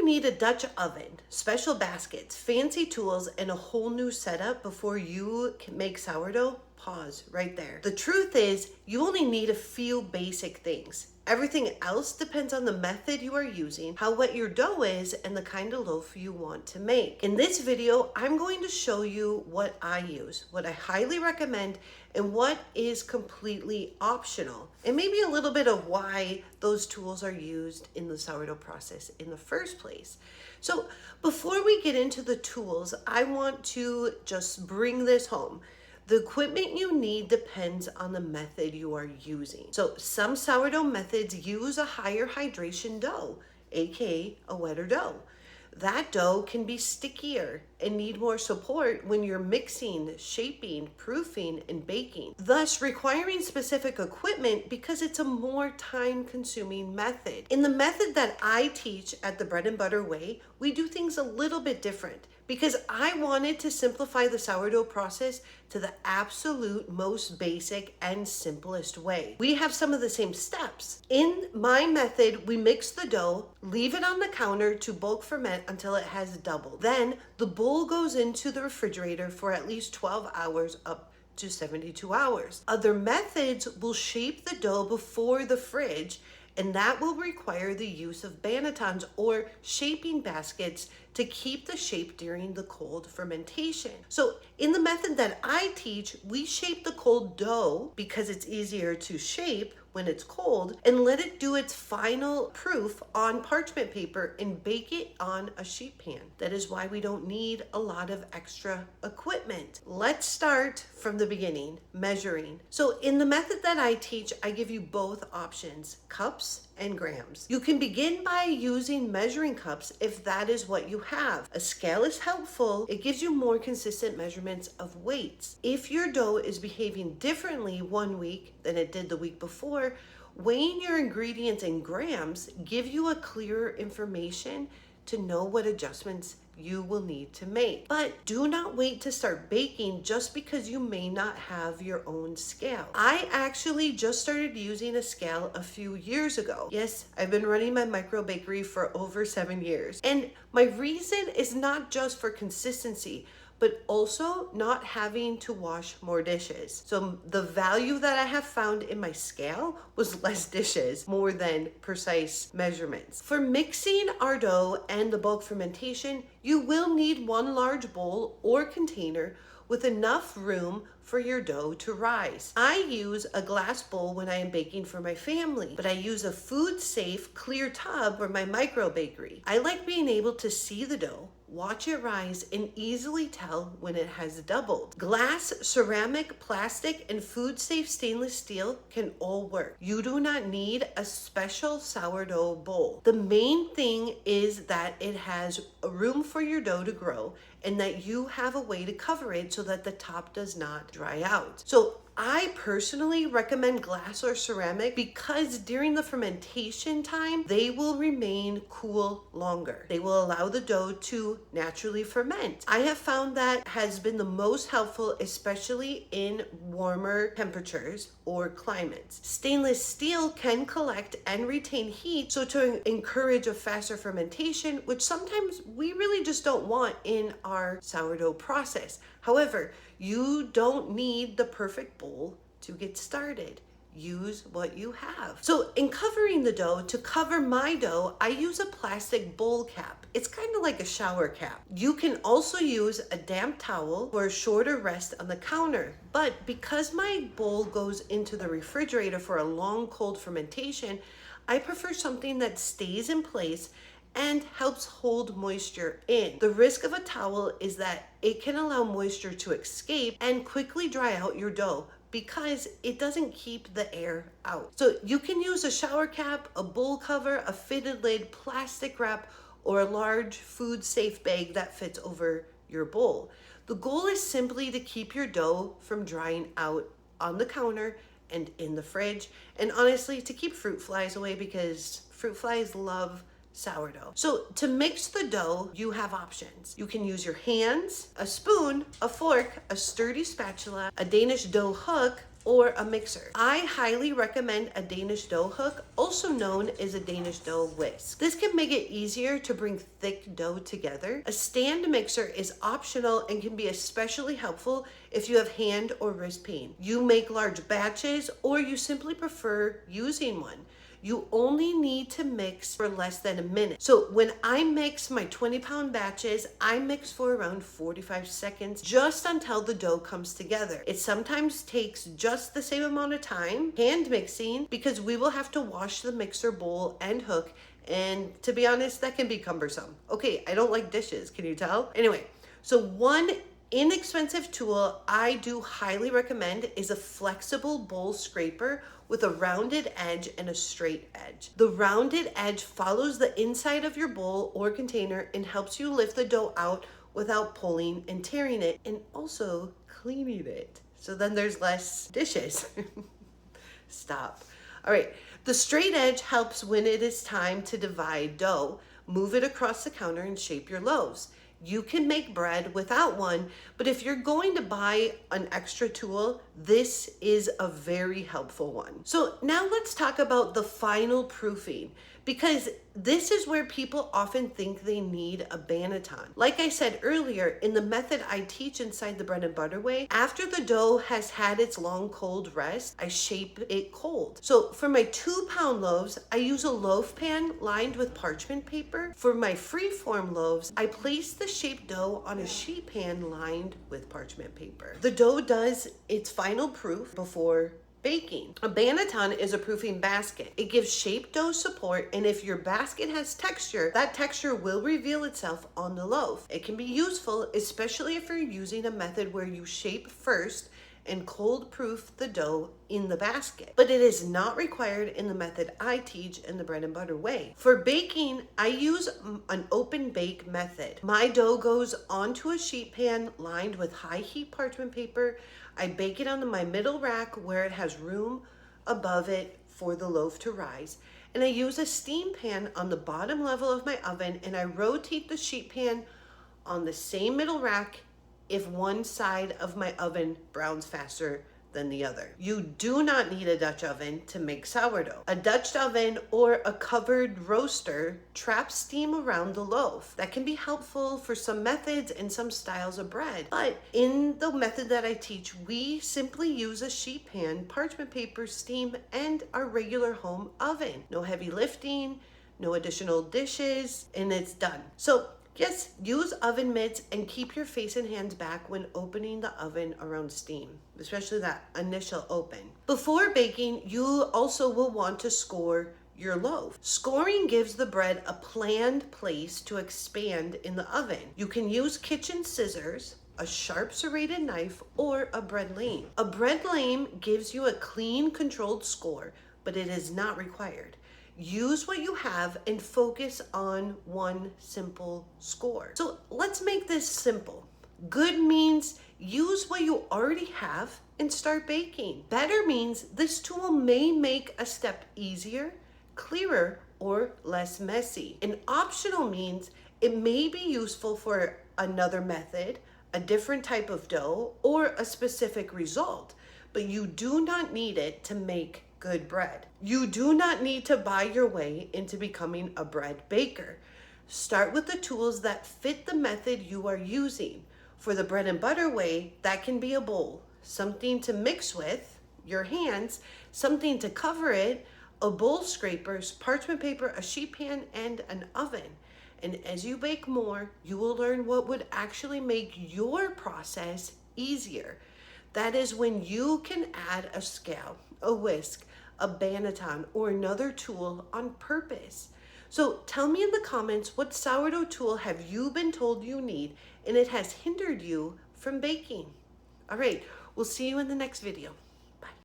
need a Dutch oven, special baskets, fancy tools, and a whole new setup before you can make sourdough? Pause right there. The truth is, you only need a few basic things. Everything else depends on the method you are using, how wet your dough is, and the kind of loaf you want to make. In this video, I'm going to show you what I use, what I highly recommend, and what is completely optional, and maybe a little bit of why those tools are used in the sourdough process in the first place. So before we get into the tools, I want to just bring this home. The equipment you need depends on the method you are using. So some sourdough methods use a higher hydration dough, aka a wetter dough. That dough can be stickier and need more support when you're mixing, shaping, proofing, and baking, thus requiring specific equipment because it's a more time-consuming method. In the method that I teach at the Bread and Butter Way, we do things a little bit different because I wanted to simplify the sourdough process to the absolute most basic and simplest way. We have some of the same steps. In my method, we mix the dough, leave it on the counter to bulk ferment until it has doubled. Then the bowl goes into the refrigerator for at least 12 hours up to 72 hours. Other methods will shape the dough before the fridge, and that will require the use of bannetons or shaping baskets to keep the shape during the cold fermentation. So in the method that I teach, we shape the cold dough because it's easier to shape when it's cold and let it do its final proof on parchment paper and bake it on a sheet pan. That is why we don't need a lot of extra equipment. Let's start from the beginning, measuring. So in the method that I teach, I give you both options, cups and grams. You can begin by using measuring cups if that is what you have. A scale is helpful. It gives you more consistent measurements of weights. If your dough is behaving differently one week than it did the week before, weighing your ingredients in grams give you a clearer information to know what adjustments you will need to make. But do not wait to start baking just because you may not have your own scale. I actually just started using a scale a few years ago. Yes, I've been running my micro bakery for over 7 years. And my reason is not just for consistency, but also not having to wash more dishes. So the value that I have found in my scale was less dishes, more than precise measurements. For mixing our dough and the bulk fermentation, you will need one large bowl or container with enough room for your dough to rise. I use a glass bowl when I am baking for my family, but I use a food-safe clear tub for my micro bakery. I like being able to see the dough, watch it rise, and easily tell when it has doubled. Glass, ceramic, plastic, and food-safe stainless steel can all work. You do not need a special sourdough bowl. The main thing is that it has a room for your dough to grow and that you have a way to cover it so that the top does not dry out. So I personally recommend glass or ceramic because during the fermentation time, they will remain cool longer. They will allow the dough to naturally ferment. I have found that has been the most helpful, especially in warmer temperatures or climates. Stainless steel can collect and retain heat, so to encourage a faster fermentation, which sometimes we really just don't want in our sourdough process. However, you don't need the perfect bowl to get started. Use what you have. So in covering the dough, to cover my dough, I use a plastic bowl cap. It's kind of like a shower cap. You can also use a damp towel for a shorter rest on the counter. But because my bowl goes into the refrigerator for a long cold fermentation, I prefer something that stays in place and helps hold moisture in. The risk of a towel is that it can allow moisture to escape and quickly dry out your dough because it doesn't keep the air out. So you can use a shower cap, a bowl cover, a fitted lid, plastic wrap, or a large food-safe bag that fits over your bowl. The goal is simply to keep your dough from drying out on the counter and in the fridge, and honestly, to keep fruit flies away because fruit flies love sourdough. So to mix the dough, you have options. You can use your hands, a spoon, a fork, a sturdy spatula, a Danish dough hook, or a mixer. I highly recommend a Danish dough hook, also known as a Danish dough whisk. This can make it easier to bring thick dough together. A stand mixer is optional and can be especially helpful if you have hand or wrist pain. You make large batches or you simply prefer using one. You only need to mix for less than a minute. So when I mix my 20-pound batches, I mix for around 45 seconds, just until the dough comes together. It sometimes takes just the same amount of time hand mixing because we will have to wash the mixer bowl and hook. And to be honest, that can be cumbersome. Okay, I don't like dishes, can you tell? Anyway, so one inexpensive tool I do highly recommend is a flexible bowl scraper with a rounded edge and a straight edge. The rounded edge follows the inside of your bowl or container and helps you lift the dough out without pulling and tearing it, and also cleaning it. So then there's less dishes. Stop. All right, the straight edge helps when it is time to divide dough. Move it across the counter and shape your loaves. You can make bread without one, but if you're going to buy an extra tool, this is a very helpful one. So now let's talk about the final proofing, because this is where people often think they need a banneton. Like I said earlier, in the method I teach inside the bread and butter way, after the dough has had its long cold rest, I shape it cold. So for my 2-pound loaves, I use a loaf pan lined with parchment paper. For my free-form loaves, I place the shaped dough on a sheet pan lined with parchment paper. The dough does its final proof before baking. A banneton is a proofing basket. It gives shaped dough support, and if your basket has texture, that texture will reveal itself on the loaf. It can be useful, especially if you're using a method where you shape first and cold proof the dough in the basket. But it is not required in the method I teach in the bread and butter way. For baking, I use an open bake method. My dough goes onto a sheet pan lined with high heat parchment paper. I bake it on my middle rack where it has room above it for the loaf to rise. And I use a steam pan on the bottom level of my oven, and I rotate the sheet pan on the same middle rack if one side of my oven browns faster than the other. You do not need a Dutch oven to make sourdough. A Dutch oven or a covered roaster traps steam around the loaf. That can be helpful for some methods and some styles of bread. But in the method that I teach, we simply use a sheet pan, parchment paper, steam, and our regular home oven. No heavy lifting, no additional dishes, and it's done. So yes, use oven mitts and keep your face and hands back when opening the oven around steam, especially that initial open. Before baking, you also will want to score your loaf. Scoring gives the bread a planned place to expand in the oven. You can use kitchen scissors, a sharp serrated knife, or a bread lame. A bread lame gives you a clean, controlled score, but it is not required. Use what you have and focus on one simple score. So let's make this simple. Good means use what you already have and start baking. Better means this tool may make a step easier, clearer, or less messy. And optional means it may be useful for another method, a different type of dough, or a specific result, but you do not need it to make good bread. You do not need to buy your way into becoming a bread baker. Start with the tools that fit the method you are using. For the bread and butter way, that can be a bowl, something to mix with, your hands, something to cover it, a bowl scraper, parchment paper, a sheet pan, and an oven. And as you bake more, you will learn what would actually make your process easier. That is when you can add a scale, a whisk, a banneton, or another tool on purpose. So tell me in the comments, what sourdough tool have you been told you need and it has hindered you from baking? All right, we'll see you in the next video.